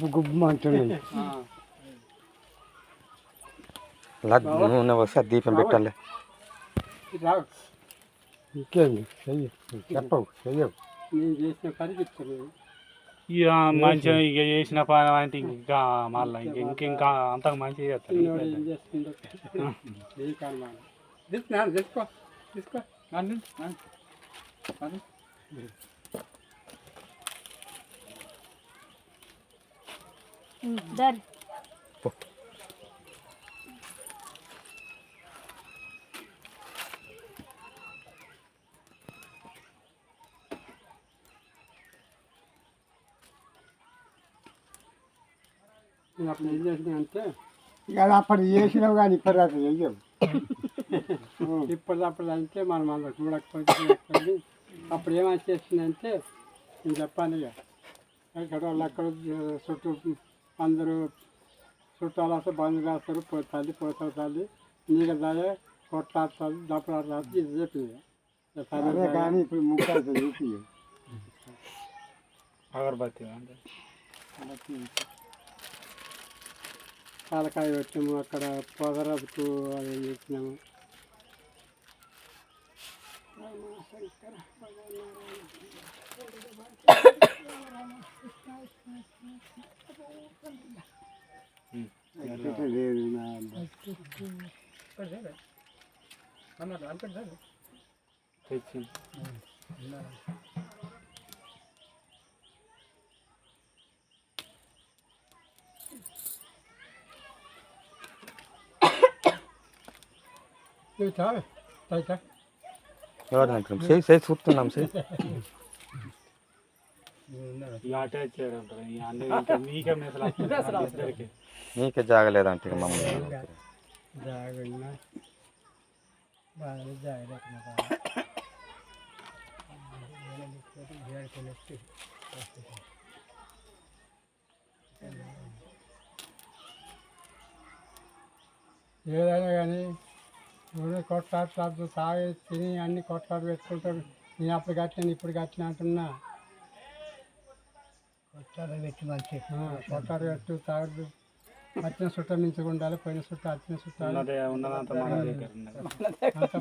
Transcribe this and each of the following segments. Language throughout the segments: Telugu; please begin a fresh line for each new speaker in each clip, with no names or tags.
గుబ్బు గుబ్బు అంటున్నాయి.
నూనె వస్తే దీపం పెట్టాలి.
ఇంకేంది చెయ్యి, చెప్పవు చెయ్యవు.
నేను చేసిన పని చెప్తాను.
ఇక మంచిగా ఇక చేసిన పని అంటే ఇంకా మళ్ళీ ఇంకా అంతకు మంచిగా చేస్తాను.
ఏం చేస్తుందో ఏ కారణం తీసుకున్నాను. తీసుకో తీసుకో
దర్
అప్పుడు ఏం చేసినా అంటే
ఇక అప్పుడు చేసినావు కానీ ఇప్పటిదాకా చెయ్యవు.
ఇప్పటిదప్పుడు అంటే మనం అందరూ చూడకపోతే అప్పుడు ఏమైనా చేసిందంటే నేను చెప్పాను. ఇక ఇక్కడ వాళ్ళు అక్కడ చుట్టూ అందరూ చుట్టాలు వస్తే బంధువులు రాస్తారు. తల్లి పోతావు తల్లి నీకు దాయ కొట్లాడుతుంది దప్పలాడుతుంది ఇది చెప్పింది.
సరే కానీ ఇప్పుడు ముక్కలు చూపి
అగరబత్తి
పాలకాయ వచ్చాము. అక్కడ పొగరకు అది చేసినాము.
తెచ్చి
ఎవరు అంటున్నాం చేసి చూస్తున్నాం చేయి.
అటాచ్ చేయడం అన్నీ మీకే మెసలు
నీకే జాగలేదంటే మమ్మల్ని
జాగ్రత్త బాగా జాగ్రత్త ఏదైనా కానీ నూనె కొట్లాడుతాడు తాగి తిని అన్ని కొట్లాడు పెట్టుకుంటాడు. నేను అప్పుడు కట్టినాను ఇప్పుడు కట్టిన అంటున్నా. కొట్లాడ పెట్టి మంచి కొట్లాడు పెట్టు తాగదు. వచ్చిన చుట్ట మించుగా ఉండాలి. పోయిన చుట్ట వచ్చిన చుట్టాలు అంత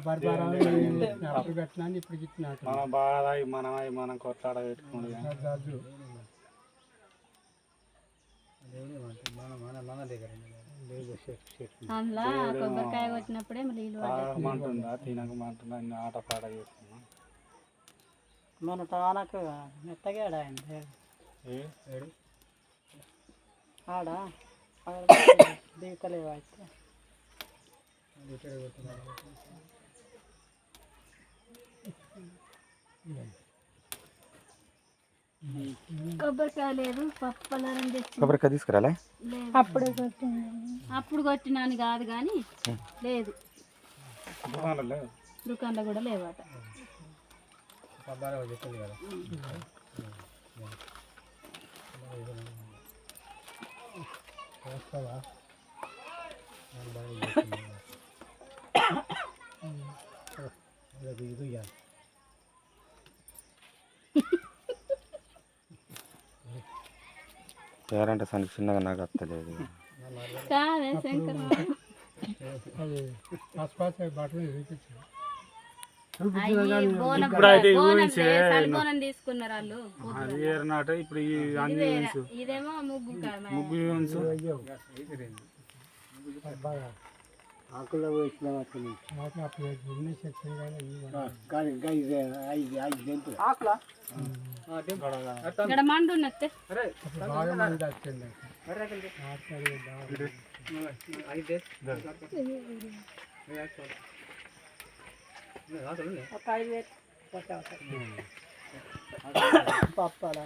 పరిపాలన అప్పుడు పెట్టినా ఇప్పుడు గిట్టిన
మన బాగా మనం కొట్లాడ పెట్టుకోండి. మన దగ్గర
అందులో కొబ్బరికాయ కొట్టినప్పుడే నీళ్ళు
మంటుందా తినకమంటుందా అన్ని ఆట పాట చేస్తున్నాం.
మన తానకు మెత్తగా ఆడాయండి ఆడ దిగుతలేవు అయితే
కొబ్బరికాయ లేదు పప్పలారం తెచ్చి
కొబ్బరికాయ తీసుకురాలే.
అప్పుడు కొట్టినాను కాదు కానీ లేదు దుకాణంలో కూడా లేవట.
పేరంటే సనికి చిన్నగా నాకు అత్తలేదు.
కాదే శంకర్ బోనం తీసుకున్నారు వాళ్ళు.
ఇప్పుడు
ఇదేమో ముగ్గు
ఆకుల్లో వేసిన
ఇక్కడ మండు ఉన్నట్టే
ఒక 5 పప్పాడా